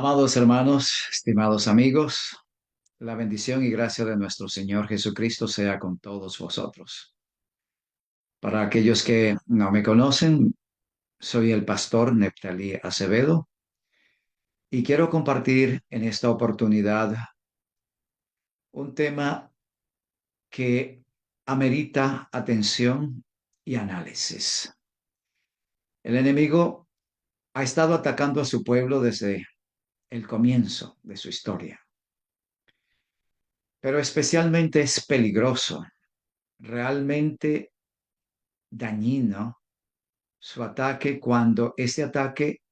Amados hermanos, estimados amigos, la bendición y gracia de nuestro Señor Jesucristo sea con todos vosotros. Para aquellos que no me conocen, soy el pastor Neptalí Acevedo y quiero compartir en esta oportunidad un tema que amerita atención y análisis. El enemigo ha estado atacando a su pueblo desde el comienzo de su historia, pero especialmente es peligroso, realmente dañino su ataque cuando este ataque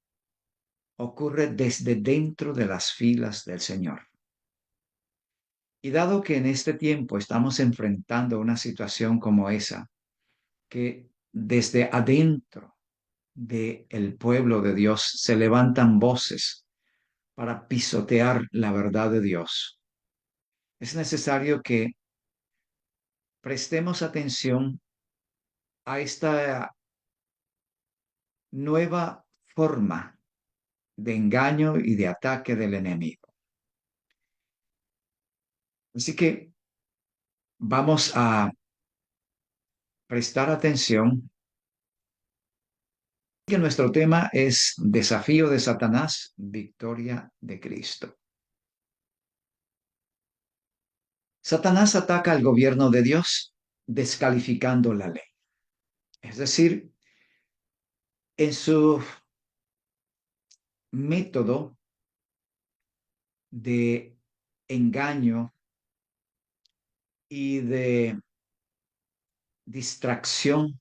ocurre desde dentro de las filas del Señor. Y dado que en este tiempo estamos enfrentando una situación como esa, que desde adentro del pueblo de Dios se levantan voces para pisotear la verdad de Dios, es necesario que prestemos atención a esta nueva forma de engaño y de ataque del enemigo. Así que vamos a prestar atención que nuestro tema es Desafío de Satanás, victoria de Cristo. Satanás ataca al gobierno de Dios descalificando la ley. Es decir, en su método de engaño y de distracción,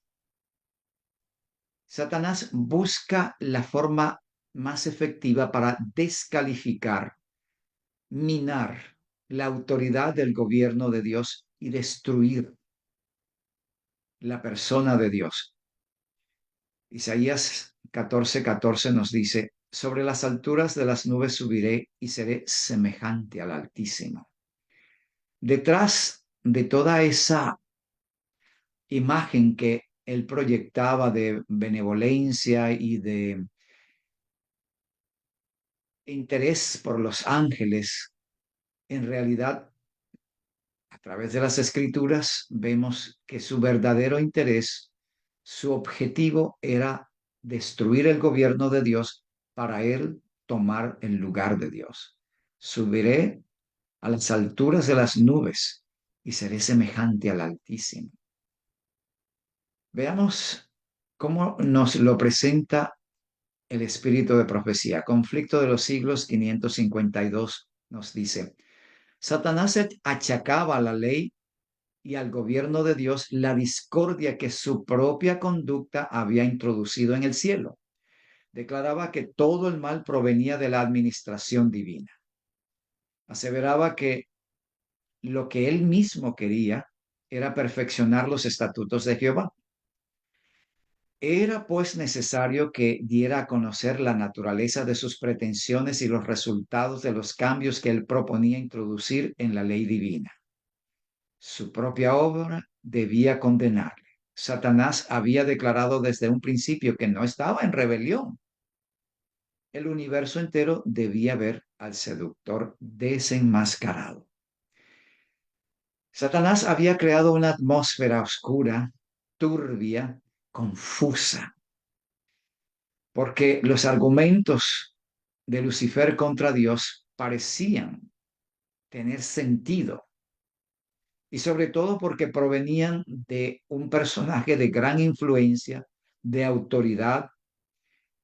Satanás busca la forma más efectiva para descalificar, minar la autoridad del gobierno de Dios y destruir la persona de Dios. Isaías 14:14 nos dice, sobre las alturas de las nubes subiré y seré semejante al Altísimo. Detrás de toda esa imagen que él proyectaba de benevolencia y de interés por los ángeles, en realidad, a través de las escrituras, vemos que su verdadero interés, su objetivo era destruir el gobierno de Dios para él tomar el lugar de Dios. Subiré a las alturas de las nubes y seré semejante al Altísimo. Veamos cómo nos lo presenta el espíritu de profecía. Conflicto de los siglos 552 nos dice, Satanás achacaba a la ley y al gobierno de Dios la discordia que su propia conducta había introducido en el cielo. Declaraba que todo el mal provenía de la administración divina. Aseveraba que lo que él mismo quería era perfeccionar los estatutos de Jehová. Era pues necesario que diera a conocer la naturaleza de sus pretensiones y los resultados de los cambios que él proponía introducir en la ley divina. Su propia obra debía condenarle. Satanás había declarado desde un principio que no estaba en rebelión. El universo entero debía ver al seductor desenmascarado. Satanás había creado una atmósfera oscura, turbia, confusa, porque los argumentos de Lucifer contra Dios parecían tener sentido y sobre todo porque provenían de un personaje de gran influencia, de autoridad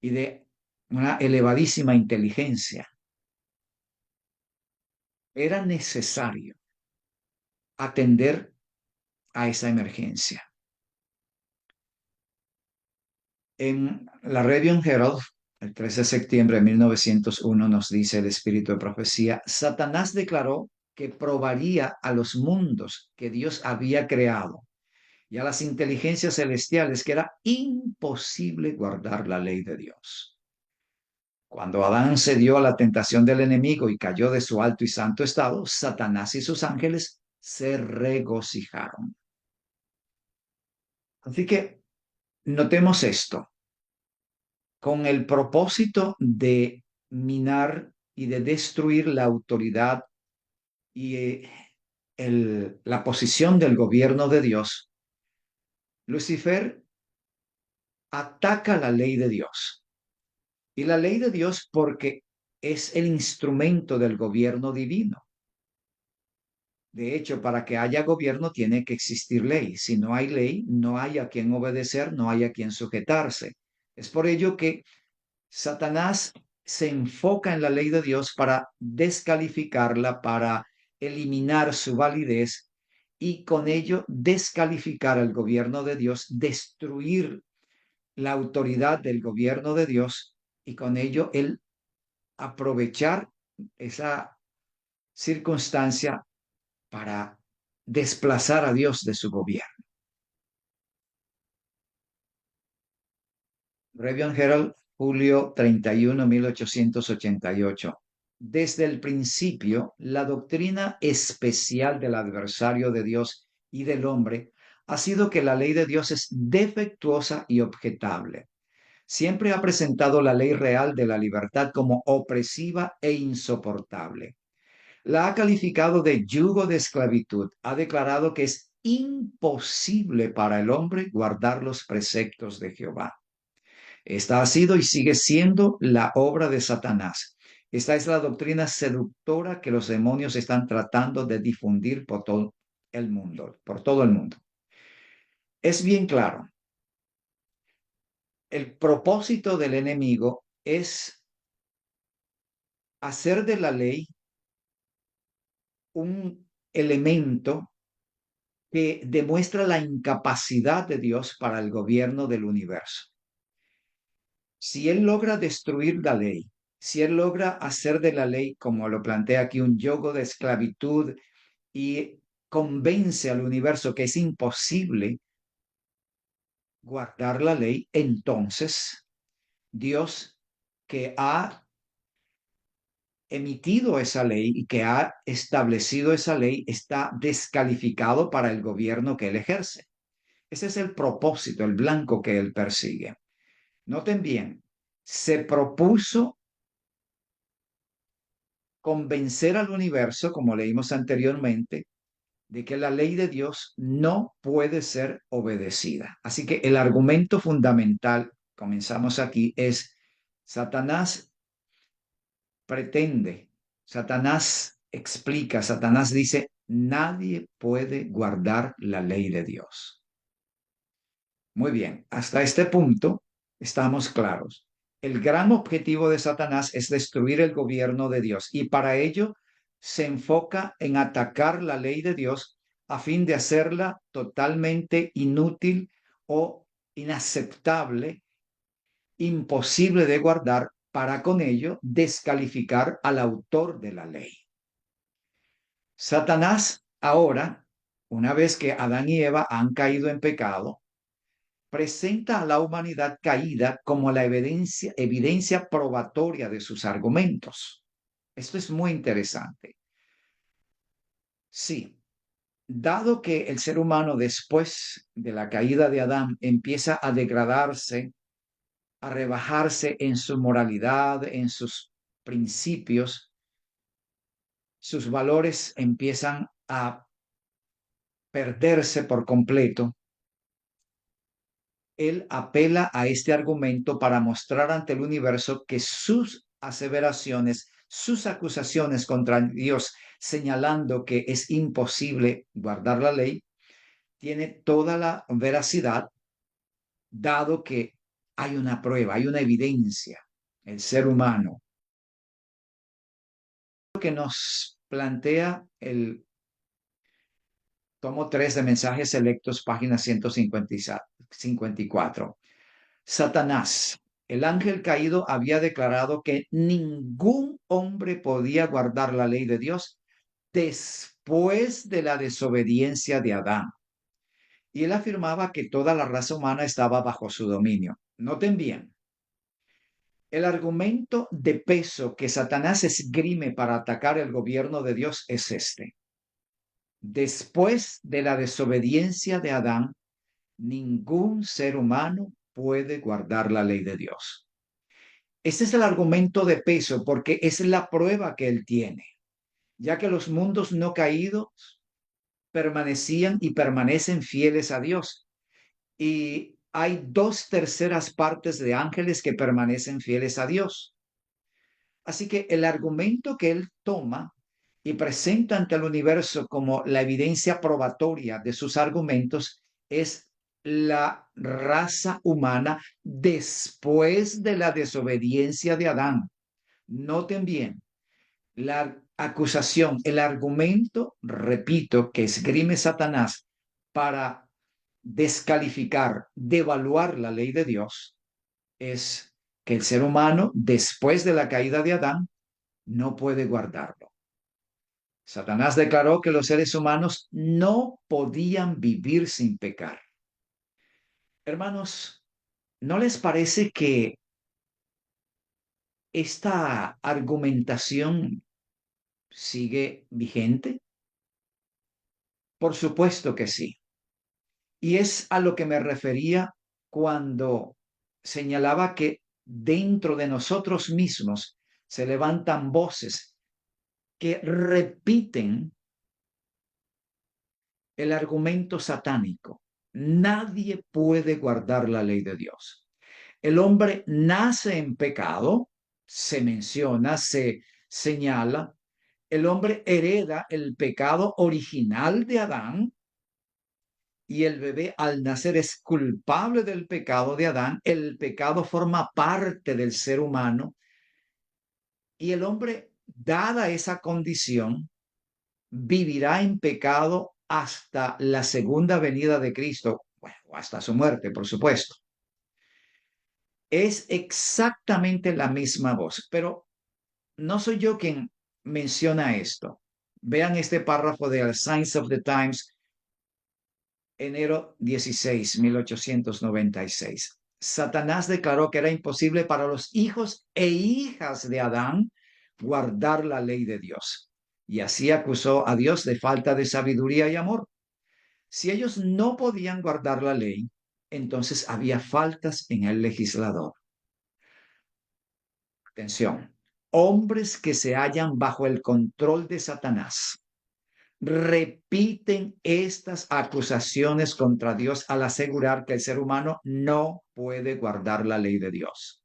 y de una elevadísima inteligencia. Era necesario atender a esa emergencia. En la Review Herald, el 13 de septiembre de 1901, nos dice el espíritu de profecía, Satanás declaró que probaría a los mundos que Dios había creado y a las inteligencias celestiales que era imposible guardar la ley de Dios. Cuando Adán cedió a la tentación del enemigo y cayó de su alto y santo estado, Satanás y sus ángeles se regocijaron. Así que notemos esto. Con el propósito de minar y de destruir la autoridad y la posición del gobierno de Dios, Lucifer ataca la ley de Dios. Y la ley de Dios porque es el instrumento del gobierno divino. De hecho, para que haya gobierno tiene que existir ley. Si no hay ley, no hay a quien obedecer, no hay a quien sujetarse. Es por ello que Satanás se enfoca en la ley de Dios para descalificarla, para eliminar su validez y con ello descalificar al gobierno de Dios, destruir la autoridad del gobierno de Dios y con ello él aprovechar esa circunstancia para desplazar a Dios de su gobierno. Revion Herald, julio 31, 1888. Desde el principio, la doctrina especial del adversario de Dios y del hombre ha sido que la ley de Dios es defectuosa y objetable. Siempre ha presentado la ley real de la libertad como opresiva e insoportable. La ha calificado de yugo de esclavitud. Ha declarado que es imposible para el hombre guardar los preceptos de Jehová. Esta ha sido y sigue siendo la obra de Satanás. Esta es la doctrina seductora que los demonios están tratando de difundir por todo el mundo, por todo el mundo. Es bien claro, el propósito del enemigo es hacer de la ley un elemento que demuestra la incapacidad de Dios para el gobierno del universo. Si él logra destruir la ley, si él logra hacer de la ley, como lo plantea aquí, un yugo de esclavitud y convence al universo que es imposible guardar la ley, entonces Dios, que ha emitido esa ley y que ha establecido esa ley, está descalificado para el gobierno que él ejerce. Ese es el propósito, el blanco que él persigue. Noten bien, se propuso convencer al universo, como leímos anteriormente, de que la ley de Dios no puede ser obedecida. Así que el argumento fundamental, comenzamos aquí, es Satanás pretende, Satanás explica, Satanás dice, nadie puede guardar la ley de Dios. Muy bien, hasta este punto estamos claros. El gran objetivo de Satanás es destruir el gobierno de Dios y para ello se enfoca en atacar la ley de Dios a fin de hacerla totalmente inútil o inaceptable, imposible de guardar para con ello descalificar al autor de la ley. Satanás ahora, una vez que Adán y Eva han caído en pecado, presenta a la humanidad caída como la evidencia probatoria de sus argumentos. Esto es muy interesante. Sí, dado que el ser humano después de la caída de Adán empieza a degradarse, a rebajarse en su moralidad, en sus principios, sus valores empiezan a perderse por completo. Él apela a este argumento para mostrar ante el universo que sus aseveraciones, sus acusaciones contra Dios, señalando que es imposible guardar la ley, tiene toda la veracidad, dado que hay una prueba, hay una evidencia. El ser humano, que nos plantea el tomo 3 de Mensajes Selectos, página 154. Satanás, el ángel caído, había declarado que ningún hombre podía guardar la ley de Dios después de la desobediencia de Adán. Y él afirmaba que toda la raza humana estaba bajo su dominio. Noten bien, el argumento de peso que Satanás esgrime para atacar el gobierno de Dios es este. Después de la desobediencia de Adán, ningún ser humano puede guardar la ley de Dios. Este es el argumento de peso porque es la prueba que él tiene, ya que los mundos no caídos permanecían y permanecen fieles a Dios. Y hay 2/3 de ángeles que permanecen fieles a Dios. Así que el argumento que él toma y presenta ante el universo como la evidencia probatoria de sus argumentos es la raza humana después de la desobediencia de Adán. Noten bien, la acusación, el argumento, repito, que esgrime Satanás para descalificar, devaluar la ley de Dios, es que el ser humano, después de la caída de Adán, no puede guardarlo. Satanás declaró que los seres humanos no podían vivir sin pecar. Hermanos, ¿no les parece que esta argumentación sigue vigente? Por supuesto que sí. Y es a lo que me refería cuando señalaba que dentro de nosotros mismos se levantan voces que repiten el argumento satánico. Nadie puede guardar la ley de Dios. El hombre nace en pecado, se menciona, se señala. El hombre hereda el pecado original de Adán y el bebé al nacer es culpable del pecado de Adán. El pecado forma parte del ser humano y el hombre, dada esa condición, vivirá en pecado hasta la segunda venida de Cristo, bueno, hasta su muerte, por supuesto. Es exactamente la misma voz, pero no soy yo quien menciona esto. Vean este párrafo de The Signs of the Times, enero 16, 1896. Satanás declaró que era imposible para los hijos e hijas de Adán guardar la ley de Dios. Y así acusó a Dios de falta de sabiduría y amor. Si ellos no podían guardar la ley, entonces había faltas en el legislador. Atención, hombres que se hallan bajo el control de Satanás repiten estas acusaciones contra Dios al asegurar que el ser humano no puede guardar la ley de Dios.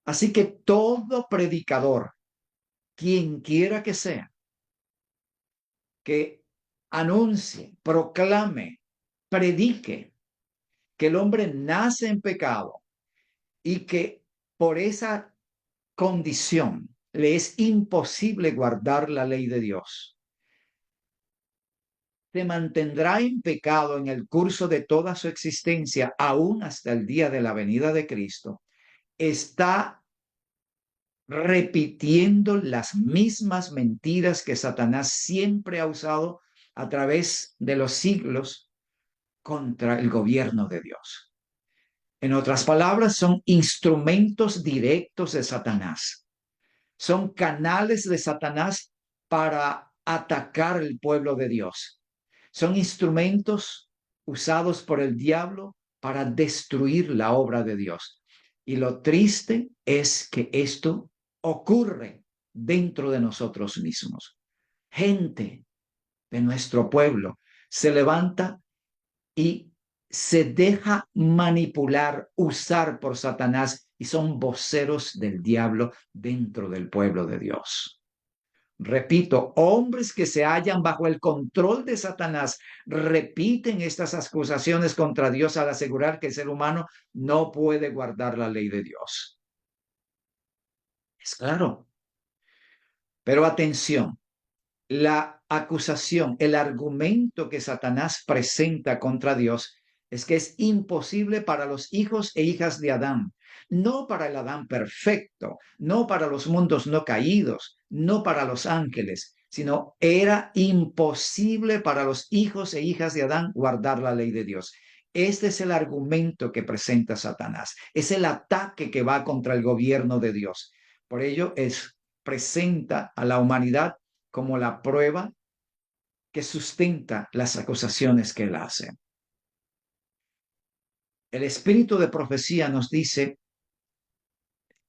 Así que todo predicador, quien quiera que sea, que anuncie, proclame, predique que el hombre nace en pecado y que por esa condición le es imposible guardar la ley de Dios, se mantendrá en pecado en el curso de toda su existencia, aún hasta el día de la venida de Cristo, está repitiendo las mismas mentiras que Satanás siempre ha usado a través de los siglos contra el gobierno de Dios. En otras palabras, son instrumentos directos de Satanás. Son canales de Satanás para atacar el pueblo de Dios. Son instrumentos usados por el diablo para destruir la obra de Dios. Y lo triste es que esto ocurre dentro de nosotros mismos. Gente de nuestro pueblo se levanta y se deja manipular, usar por Satanás y son voceros del diablo dentro del pueblo de Dios. Repito, hombres que se hallan bajo el control de Satanás repiten estas acusaciones contra Dios al asegurar que el ser humano no puede guardar la ley de Dios. Es claro. Pero atención, la acusación, el argumento que Satanás presenta contra Dios es que es imposible para los hijos e hijas de Adán, no para el Adán perfecto, no para los mundos no caídos, no para los ángeles, sino era imposible para los hijos e hijas de Adán guardar la ley de Dios. Este es el argumento que presenta Satanás, es el ataque que va contra el gobierno de Dios. Por ello presenta a la humanidad como la prueba que sustenta las acusaciones que él hace. El espíritu de profecía nos dice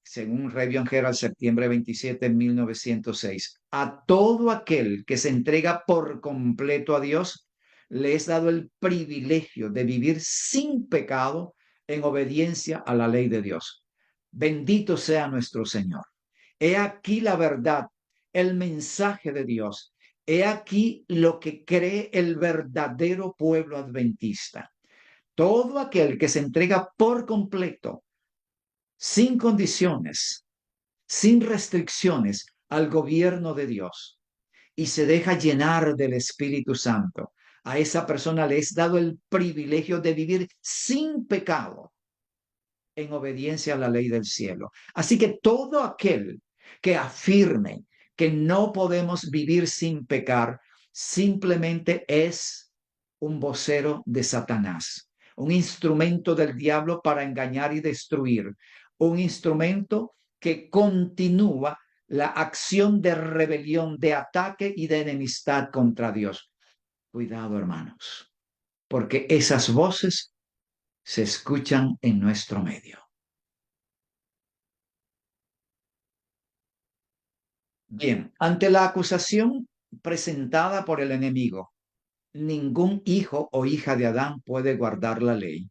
según Revion Herald, septiembre 27 de 1906, a todo aquel que se entrega por completo a Dios, le es dado el privilegio de vivir sin pecado en obediencia a la ley de Dios. Bendito sea nuestro Señor. He aquí la verdad, el mensaje de Dios. He aquí lo que cree el verdadero pueblo adventista. Todo aquel que se entrega por completo, sin condiciones, sin restricciones al gobierno de Dios y se deja llenar del Espíritu Santo, a esa persona le es dado el privilegio de vivir sin pecado en obediencia a la ley del cielo. Así que todo aquel que afirme que no podemos vivir sin pecar, simplemente es un vocero de Satanás, un instrumento del diablo para engañar y destruir, un instrumento que continúa la acción de rebelión, de ataque y de enemistad contra Dios. Cuidado, hermanos, porque esas voces se escuchan en nuestro medio. Bien, ante la acusación presentada por el enemigo, ningún hijo o hija de Adán puede guardar la ley.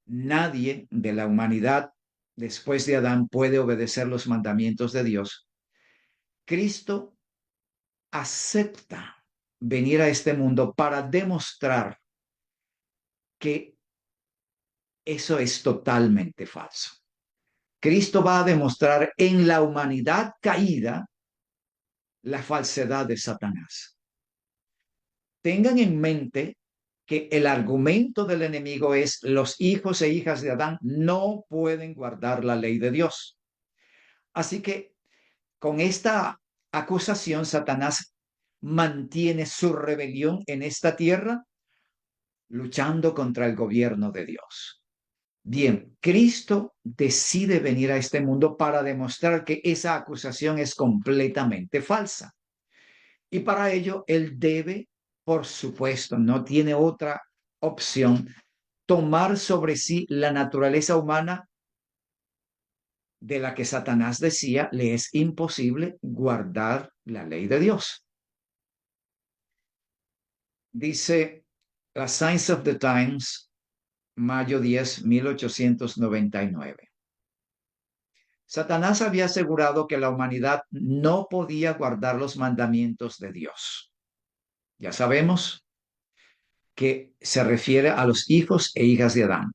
Nadie de la humanidad después de Adán puede obedecer los mandamientos de Dios. Cristo acepta venir a este mundo para demostrar que eso es totalmente falso. Cristo va a demostrar en la humanidad caída la falsedad de Satanás. Tengan en mente que el argumento del enemigo es: los hijos e hijas de Adán no pueden guardar la ley de Dios. Así que con esta acusación, Satanás mantiene su rebelión en esta tierra, luchando contra el gobierno de Dios. Bien, Cristo decide venir a este mundo para demostrar que esa acusación es completamente falsa. Y para ello, él debe, por supuesto, no tiene otra opción, tomar sobre sí la naturaleza humana de la que Satanás decía le es imposible guardar la ley de Dios. Dice la Science of the Times, mayo 10, 1899. Satanás había asegurado que la humanidad no podía guardar los mandamientos de Dios. Ya sabemos que se refiere a los hijos e hijas de Adán.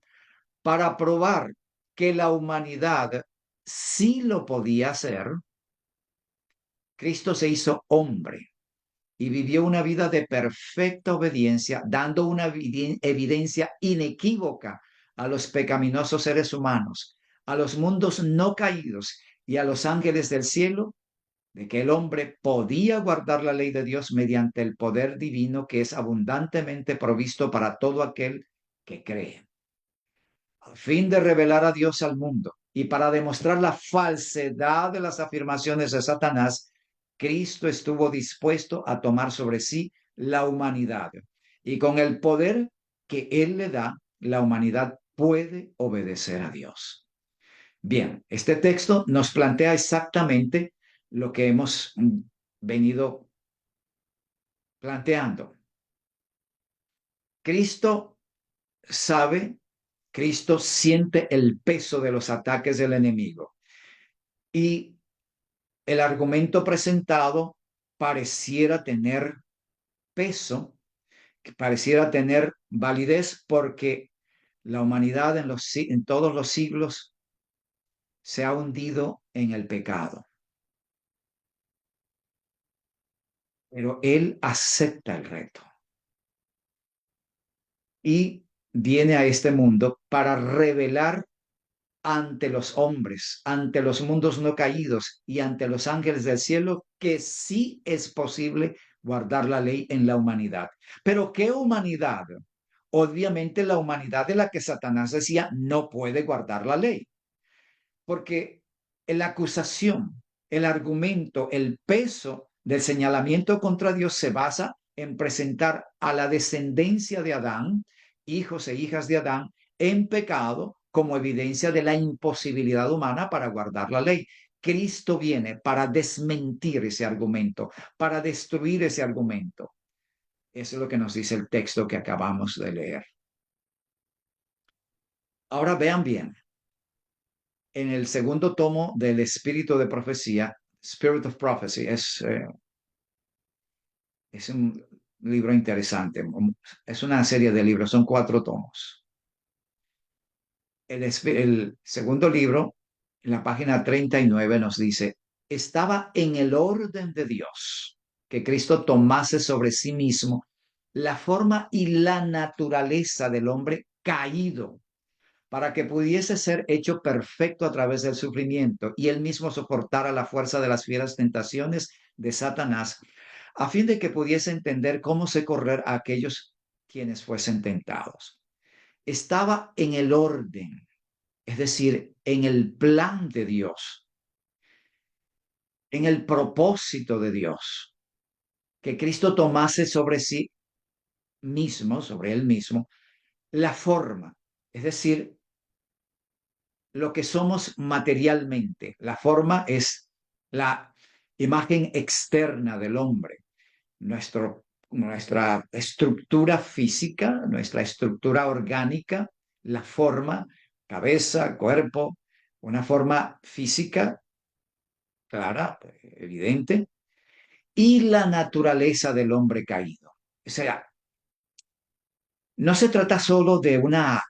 Para probar que la humanidad sí lo podía hacer, Cristo se hizo hombre y vivió una vida de perfecta obediencia, dando una evidencia inequívoca a los pecaminosos seres humanos, a los mundos no caídos y a los ángeles del cielo, de que el hombre podía guardar la ley de Dios mediante el poder divino que es abundantemente provisto para todo aquel que cree. A fin de revelar a Dios al mundo y para demostrar la falsedad de las afirmaciones de Satanás, Cristo estuvo dispuesto a tomar sobre sí la humanidad. Y con el poder que Él le da, la humanidad puede obedecer a Dios. Bien, este texto nos plantea exactamente lo que hemos venido planteando. Cristo sabe, Cristo siente el peso de los ataques del enemigo. Y el argumento presentado pareciera tener peso, pareciera tener validez, porque la humanidad en todos los siglos se ha hundido en el pecado. Pero Él acepta el reto y viene a este mundo para revelar ante los hombres, ante los mundos no caídos y ante los ángeles del cielo que sí es posible guardar la ley en la humanidad. Pero ¿qué humanidad? Obviamente la humanidad de la que Satanás decía no puede guardar la ley, porque la acusación, el argumento, el peso del señalamiento contra Dios se basa en presentar a la descendencia de Adán, hijos e hijas de Adán, en pecado, como evidencia de la imposibilidad humana para guardar la ley. Cristo viene para desmentir ese argumento, para destruir ese argumento. Eso es lo que nos dice el texto que acabamos de leer. Ahora vean bien, en el segundo tomo del Espíritu de Profecía, Spirit of Prophecy, es un libro interesante, es una serie de libros, son 4 tomos. El segundo libro, en la página 39, nos dice, estaba en el orden de Dios que Cristo tomase sobre sí mismo la forma y la naturaleza del hombre caído, para que pudiese ser hecho perfecto a través del sufrimiento y él mismo soportara la fuerza de las fieras tentaciones de Satanás, a fin de que pudiese entender cómo socorrer a aquellos quienes fuesen tentados. Estaba en el orden, es decir, en el plan de Dios, en el propósito de Dios, que Cristo tomase sobre sí mismo, sobre él mismo, la forma, es decir, lo que somos materialmente. La forma es la imagen externa del hombre, nuestra estructura física, nuestra estructura orgánica, la forma, cabeza, cuerpo, una forma física clara, evidente, y la naturaleza del hombre caído. O sea, no se trata solo de una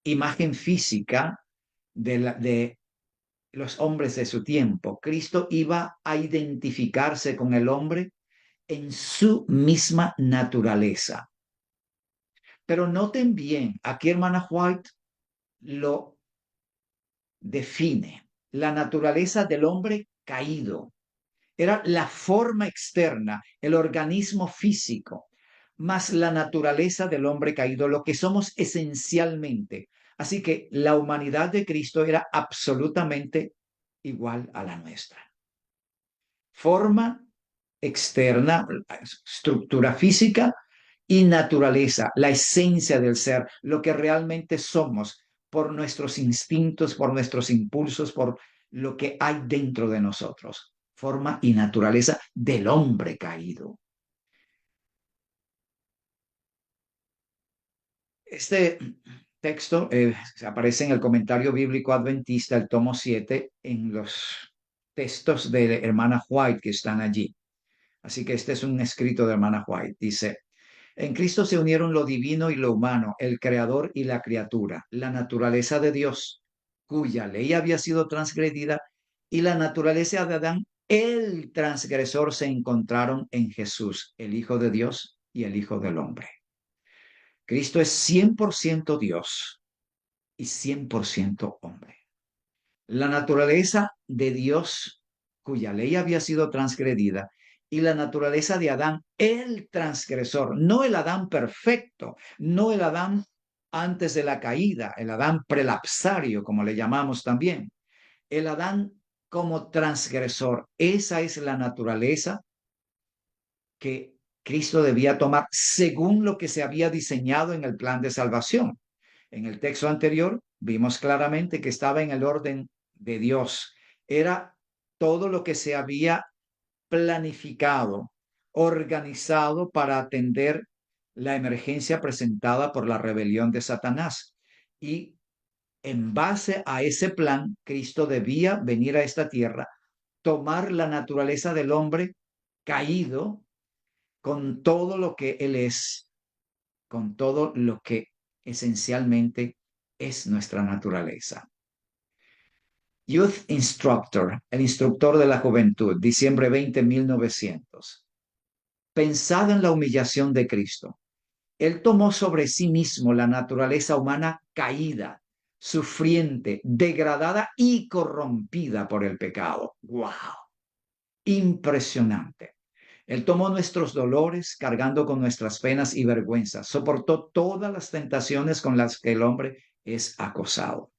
imagen física de los hombres de su tiempo. Cristo iba a identificarse con el hombre en su misma naturaleza. Pero noten bien, aquí hermana White lo define. La naturaleza del hombre caído era la forma externa, el organismo físico, más la naturaleza del hombre caído, lo que somos esencialmente. Así que la humanidad de Cristo era absolutamente igual a la nuestra. Forma externa, estructura física y naturaleza, la esencia del ser, lo que realmente somos por nuestros instintos, por nuestros impulsos, por lo que hay dentro de nosotros. Forma y naturaleza del hombre caído. Este texto aparece en el comentario bíblico adventista, el tomo 7, en los textos de hermana White que están allí. Así que este es un escrito de hermana White. Dice, en Cristo se unieron lo divino y lo humano, el creador y la criatura, la naturaleza de Dios, cuya ley había sido transgredida, y la naturaleza de Adán, el transgresor, se encontraron en Jesús, el Hijo de Dios y el Hijo del hombre. Cristo es 100% Dios y 100% hombre. La naturaleza de Dios, cuya ley había sido transgredida, y la naturaleza de Adán, el transgresor, no el Adán perfecto, no el Adán antes de la caída, el Adán prelapsario, como le llamamos también, el Adán como transgresor. Esa es la naturaleza que Cristo debía tomar según lo que se había diseñado en el plan de salvación. En el texto anterior vimos claramente que estaba en el orden de Dios. Era todo lo que se había planificado, organizado para atender la emergencia presentada por la rebelión de Satanás. Y en base a ese plan, Cristo debía venir a esta tierra, tomar la naturaleza del hombre caído con todo lo que él es, con todo lo que esencialmente es nuestra naturaleza. Youth Instructor, el instructor de la juventud, diciembre 20, 1900. Pensad en la humillación de Cristo. Él tomó sobre sí mismo la naturaleza humana caída, sufriente, degradada y corrompida por el pecado. ¡Wow! Impresionante. Él tomó nuestros dolores, cargando con nuestras penas y vergüenzas. Soportó todas las tentaciones con las que el hombre es acosado.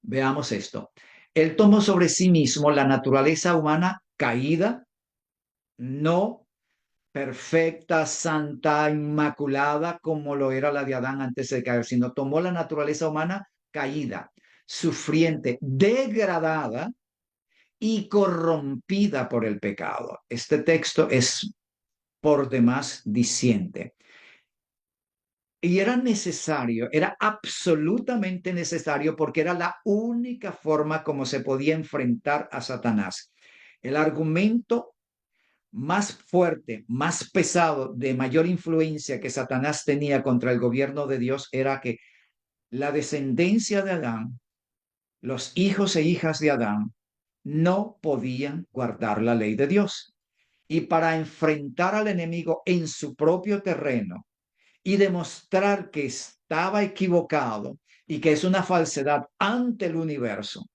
Veamos esto. Él tomó sobre sí mismo la naturaleza humana caída, no perfecta, santa, inmaculada, como lo era la de Adán antes de caer, sino tomó la naturaleza humana caída, sufriente, degradada y corrompida por el pecado. Este texto es por demás diciente. Y era necesario, era absolutamente necesario porque era la única forma como se podía enfrentar a Satanás. El argumento más fuerte, más pesado, de mayor influencia que Satanás tenía contra el gobierno de Dios era que la descendencia de Adán, los hijos e hijas de Adán, no podían guardar la ley de Dios. Y para enfrentar al enemigo en su propio terreno y demostrar que estaba equivocado y que es una falsedad ante el universo,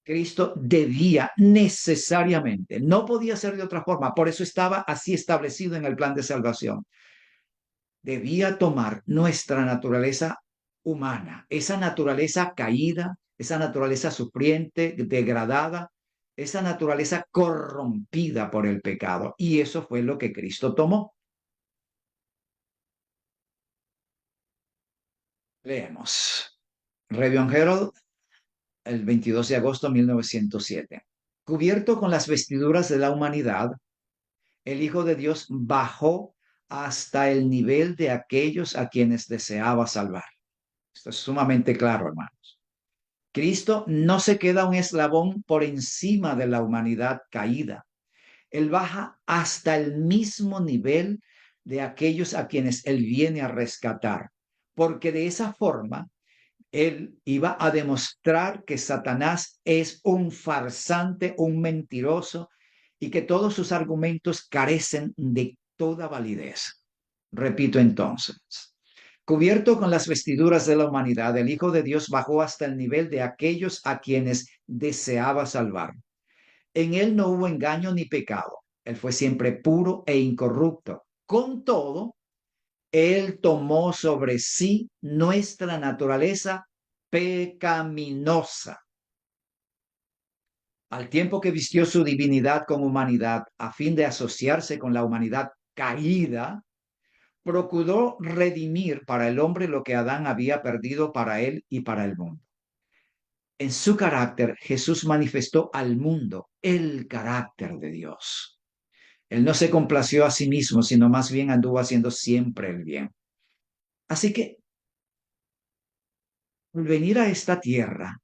Cristo debía necesariamente, no podía ser de otra forma, por eso estaba así establecido en el plan de salvación, debía tomar nuestra naturaleza humana, esa naturaleza caída, esa naturaleza sufriente, degradada, esa naturaleza corrompida por el pecado. Y eso fue lo que Cristo tomó. Leemos. Review Herald, el 22 de agosto de 1907. Cubierto con las vestiduras de la humanidad, el Hijo de Dios bajó hasta el nivel de aquellos a quienes deseaba salvar. Esto es sumamente claro, hermanos. Cristo no se queda un eslabón por encima de la humanidad caída. Él baja hasta el mismo nivel de aquellos a quienes Él viene a rescatar, porque de esa forma Él iba a demostrar que Satanás es un farsante, un mentiroso y que todos sus argumentos carecen de toda validez. Repito entonces, cubierto con las vestiduras de la humanidad, el Hijo de Dios bajó hasta el nivel de aquellos a quienes deseaba salvar. En él no hubo engaño ni pecado. Él fue siempre puro e incorrupto. Con todo, él tomó sobre sí nuestra naturaleza pecaminosa, al tiempo que vistió su divinidad con humanidad a fin de asociarse con la humanidad caída. Procuró redimir para el hombre lo que Adán había perdido para él y para el mundo. En su carácter, Jesús manifestó al mundo el carácter de Dios. Él no se complació a sí mismo, sino más bien anduvo haciendo siempre el bien. Así que al venir a esta tierra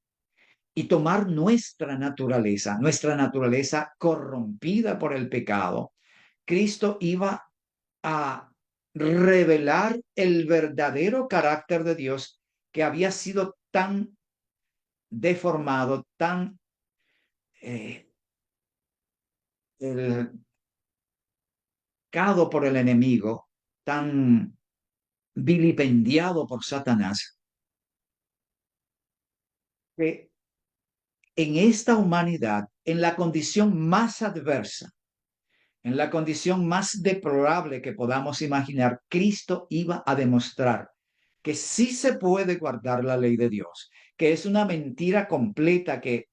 y tomar nuestra naturaleza corrompida por el pecado, Cristo iba a revelar el verdadero carácter de Dios que había sido tan deformado, tan eh, por el enemigo, tan vilipendiado por Satanás, que en esta humanidad, en la condición más adversa, en la condición más deplorable que podamos imaginar, Cristo iba a demostrar que sí se puede guardar la ley de Dios, que es una mentira completa que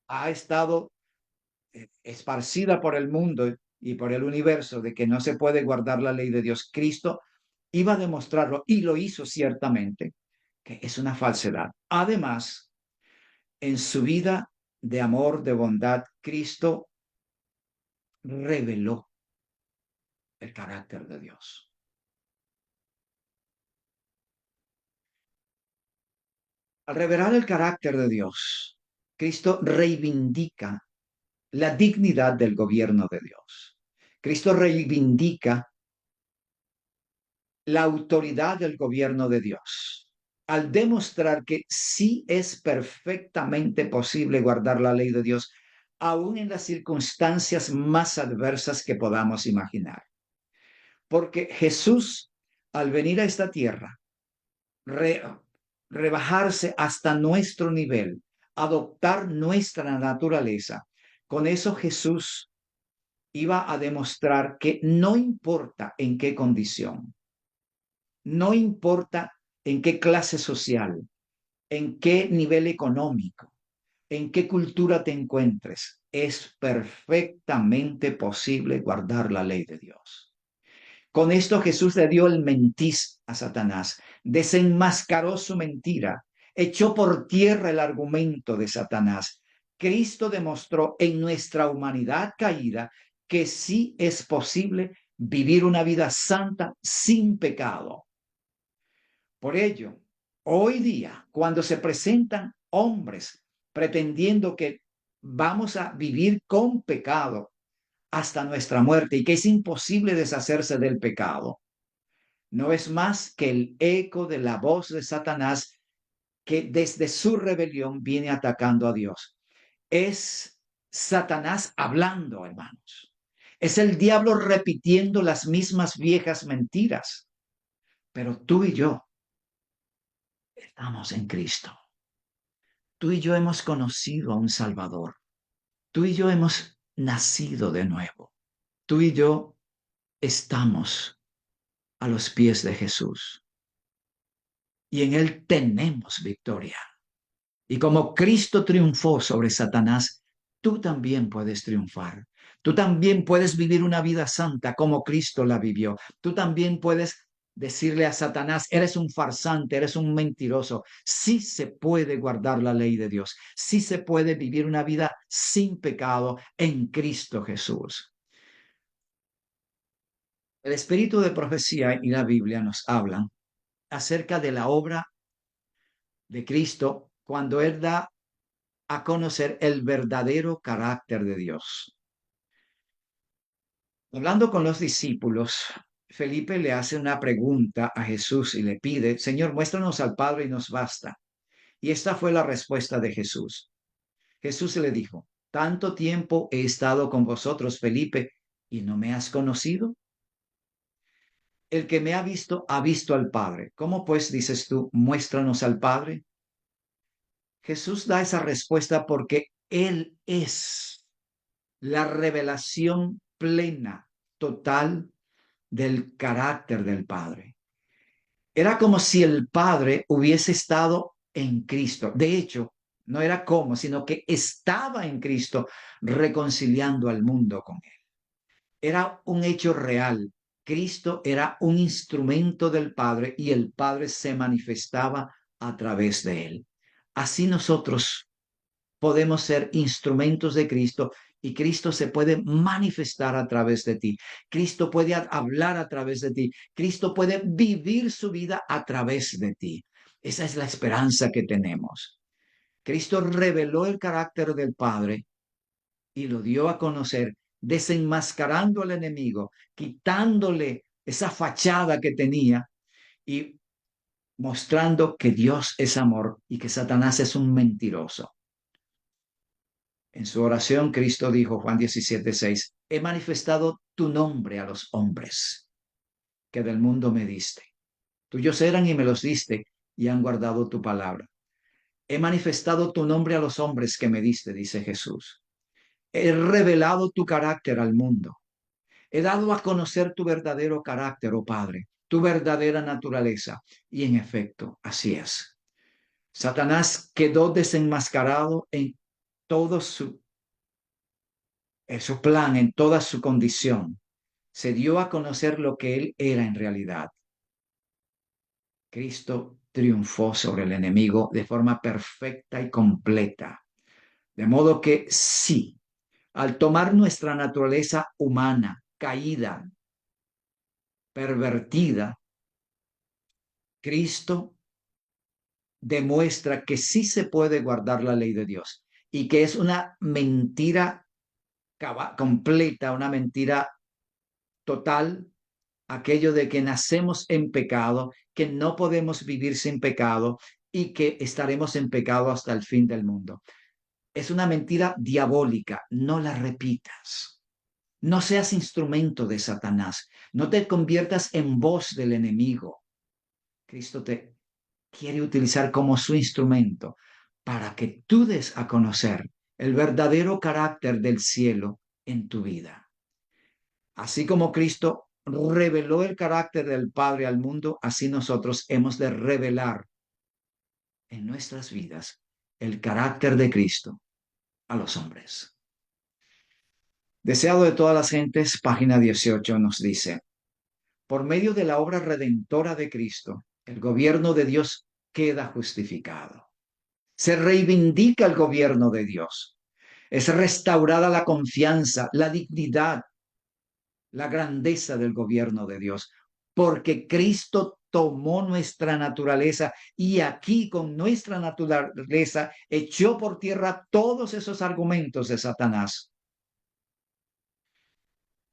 ha estado esparcida por el mundo y por el universo de que no se puede guardar la ley de Dios. Cristo iba a demostrarlo y lo hizo ciertamente, que es una falsedad. Además, en su vida de amor, de bondad, Cristo reveló el carácter de Dios. Al revelar el carácter de Dios, Cristo reivindica la dignidad del gobierno de Dios. Cristo reivindica la autoridad del gobierno de Dios, al demostrar que sí es perfectamente posible guardar la ley de Dios, aún en las circunstancias más adversas que podamos imaginar. Porque Jesús, al venir a esta tierra, rebajarse hasta nuestro nivel, adoptar nuestra naturaleza, con eso Jesús iba a demostrar que no importa en qué condición, no importa en qué clase social, en qué nivel económico, en qué cultura te encuentres, es perfectamente posible guardar la ley de Dios. Con esto Jesús le dio el mentiz a Satanás, desenmascaró su mentira, echó por tierra el argumento de Satanás. Cristo demostró en nuestra humanidad caída que sí es posible vivir una vida santa sin pecado. Por ello, hoy día, cuando se presentan hombres pretendiendo que vamos a vivir con pecado hasta nuestra muerte y que es imposible deshacerse del pecado, no es más que el eco de la voz de Satanás que desde su rebelión viene atacando a Dios. Es Satanás hablando, hermanos. Es el diablo repitiendo las mismas viejas mentiras. Pero tú y yo estamos en Cristo. Tú y yo hemos conocido a un Salvador. Tú y yo hemos nacido de nuevo. Tú y yo estamos a los pies de Jesús. Y en Él tenemos victoria. Y como Cristo triunfó sobre Satanás, tú también puedes triunfar. Tú también puedes vivir una vida santa como Cristo la vivió. Tú también puedes decirle a Satanás, eres un farsante, eres un mentiroso. Sí se puede guardar la ley de Dios. Sí se puede vivir una vida sin pecado en Cristo Jesús. El espíritu de profecía y la Biblia nos hablan acerca de la obra de Cristo cuando Él da a conocer el verdadero carácter de Dios. Hablando con los discípulos, Felipe le hace una pregunta a Jesús y le pide, Señor, muéstranos al Padre y nos basta. Y esta fue la respuesta de Jesús. Jesús le dijo, tanto tiempo he estado con vosotros, Felipe, y no me has conocido. El que me ha visto al Padre. ¿Cómo pues dices tú, muéstranos al Padre? Jesús da esa respuesta porque Él es la revelación plena, total del carácter del Padre. Era como si el Padre hubiese estado en Cristo. De hecho, no era como, sino que estaba en Cristo reconciliando al mundo con Él. Era un hecho real. Cristo era un instrumento del Padre y el Padre se manifestaba a través de Él. Así nosotros podemos ser instrumentos de Cristo y Cristo se puede manifestar a través de ti. Cristo puede hablar a través de ti. Cristo puede vivir su vida a través de ti. Esa es la esperanza que tenemos. Cristo reveló el carácter del Padre y lo dio a conocer, desenmascarando al enemigo, quitándole esa fachada que tenía y mostrando que Dios es amor y que Satanás es un mentiroso. En su oración, Cristo dijo, Juan 17:6, he manifestado tu nombre a los hombres que del mundo me diste. Tuyos eran y me los diste y han guardado tu palabra. He manifestado tu nombre a los hombres que me diste, dice Jesús. He revelado tu carácter al mundo. He dado a conocer tu verdadero carácter, oh Padre, tu verdadera naturaleza. Y en efecto, así es. Satanás quedó desenmascarado en todo su plan, en toda su condición. Se dio a conocer lo que él era en realidad. Cristo triunfó sobre el enemigo de forma perfecta y completa. De modo que sí, al tomar nuestra naturaleza humana, caída, pervertida, Cristo demuestra que sí se puede guardar la ley de Dios y que es una mentira completa, una mentira total, aquello de que nacemos en pecado, que no podemos vivir sin pecado y que estaremos en pecado hasta el fin del mundo. Es una mentira diabólica, no la repitas. No seas instrumento de Satanás, no te conviertas en voz del enemigo. Cristo te quiere utilizar como su instrumento para que tú des a conocer el verdadero carácter del cielo en tu vida. Así como Cristo reveló el carácter del Padre al mundo, así nosotros hemos de revelar en nuestras vidas el carácter de Cristo a los hombres. Deseado de todas las gentes, página 18 nos dice, Por medio de la obra redentora de Cristo, el gobierno de Dios queda justificado. Se reivindica el gobierno de Dios. Es restaurada la confianza, la dignidad, la grandeza del gobierno de Dios, porque Cristo tomó nuestra naturaleza y aquí con nuestra naturaleza echó por tierra todos esos argumentos de Satanás.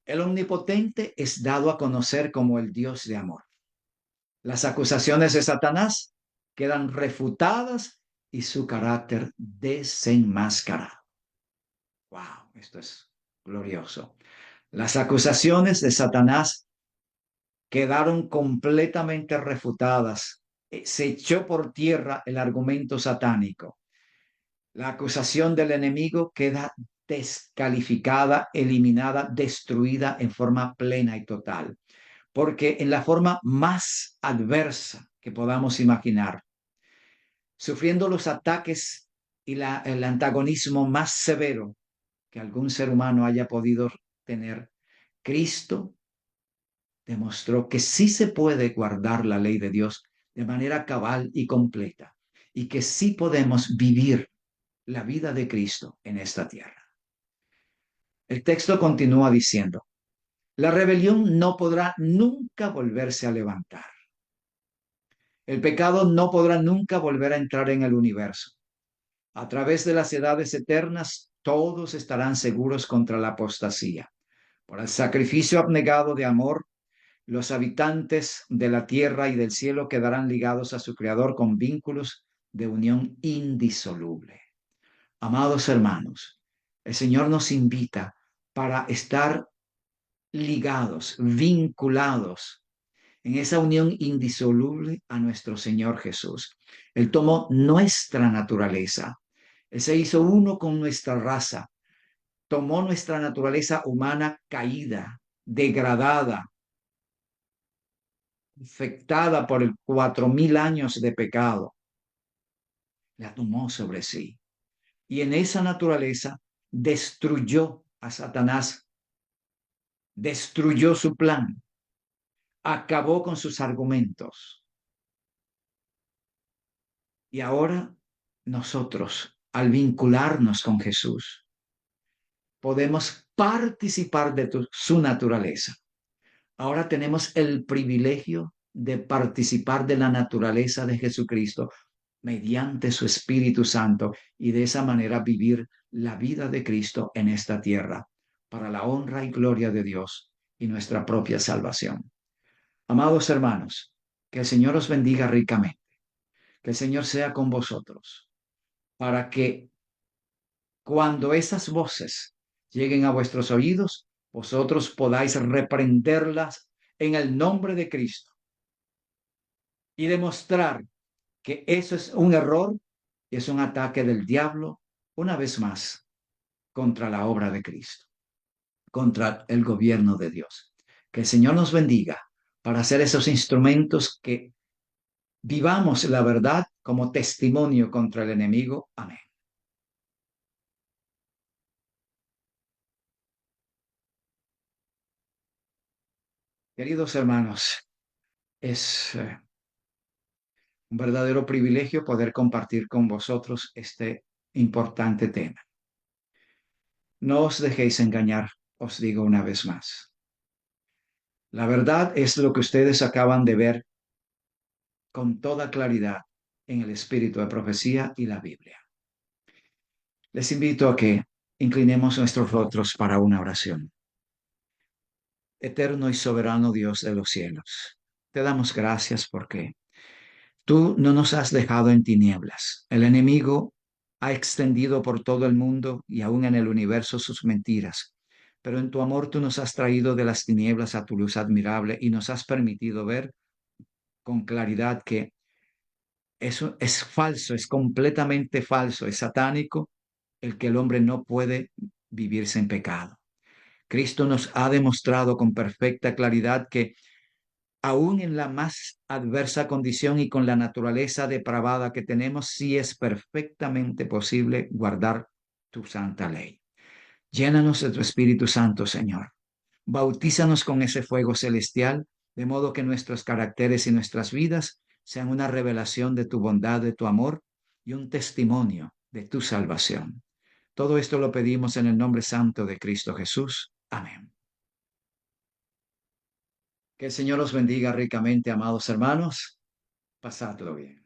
El omnipotente es dado a conocer como el Dios de amor. Las acusaciones de Satanás quedan refutadas y su carácter desenmascarado. Wow, esto es glorioso. Las acusaciones de Satanás quedaron completamente refutadas. Se echó por tierra el argumento satánico. La acusación del enemigo queda descalificada, eliminada, destruida en forma plena y total. Porque en la forma más adversa que podamos imaginar, sufriendo los ataques y el antagonismo más severo que algún ser humano haya podido tener, Cristo demostró que sí se puede guardar la ley de Dios de manera cabal y completa y que sí podemos vivir la vida de Cristo en esta tierra. El texto continúa diciendo, la rebelión no podrá nunca volverse a levantar. El pecado no podrá nunca volver a entrar en el universo. A través de las edades eternas, todos estarán seguros contra la apostasía. Por el sacrificio abnegado de amor, los habitantes de la tierra y del cielo quedarán ligados a su Creador con vínculos de unión indisoluble. Amados hermanos, el Señor nos invita para estar ligados, vinculados en esa unión indisoluble a nuestro Señor Jesús. Él tomó nuestra naturaleza. Él se hizo uno con nuestra raza. Tomó nuestra naturaleza humana caída, degradada, infectada por el 4000 años de pecado. La tomó sobre sí. Y en esa naturaleza destruyó a Satanás, destruyó su plan, acabó con sus argumentos. Y ahora nosotros, al vincularnos con Jesús, podemos participar de su naturaleza. Ahora tenemos el privilegio de participar de la naturaleza de Jesucristo mediante su Espíritu Santo y de esa manera vivir la vida de Cristo en esta tierra para la honra y gloria de Dios y nuestra propia salvación. Amados hermanos, que el Señor os bendiga ricamente, que el Señor sea con vosotros, para que cuando esas voces lleguen a vuestros oídos, vosotros podáis reprenderlas en el nombre de Cristo y demostrar que eso es un error y es un ataque del diablo, una vez más, contra la obra de Cristo, contra el gobierno de Dios. Que el Señor nos bendiga para ser esos instrumentos que vivamos la verdad como testimonio contra el enemigo. Amén. Queridos hermanos, es un verdadero privilegio poder compartir con vosotros este importante tema. No os dejéis engañar, os digo una vez más. La verdad es lo que ustedes acaban de ver con toda claridad en el espíritu de profecía y la Biblia. Les invito a que inclinemos nuestros rostros para una oración. Eterno y soberano Dios de los cielos, te damos gracias porque tú no nos has dejado en tinieblas. El enemigo ha extendido por todo el mundo y aún en el universo sus mentiras. Pero en tu amor tú nos has traído de las tinieblas a tu luz admirable y nos has permitido ver con claridad que eso es falso, es completamente falso, es satánico el que el hombre no puede vivir sin pecado. Cristo nos ha demostrado con perfecta claridad que aún en la más adversa condición y con la naturaleza depravada que tenemos, sí es perfectamente posible guardar tu santa ley. Llénanos de tu Espíritu Santo, Señor. Bautízanos con ese fuego celestial de modo que nuestros caracteres y nuestras vidas sean una revelación de tu bondad, de tu amor y un testimonio de tu salvación. Todo esto lo pedimos en el nombre santo de Cristo Jesús. Amén. Que el Señor os bendiga ricamente, amados hermanos. Pasadlo bien.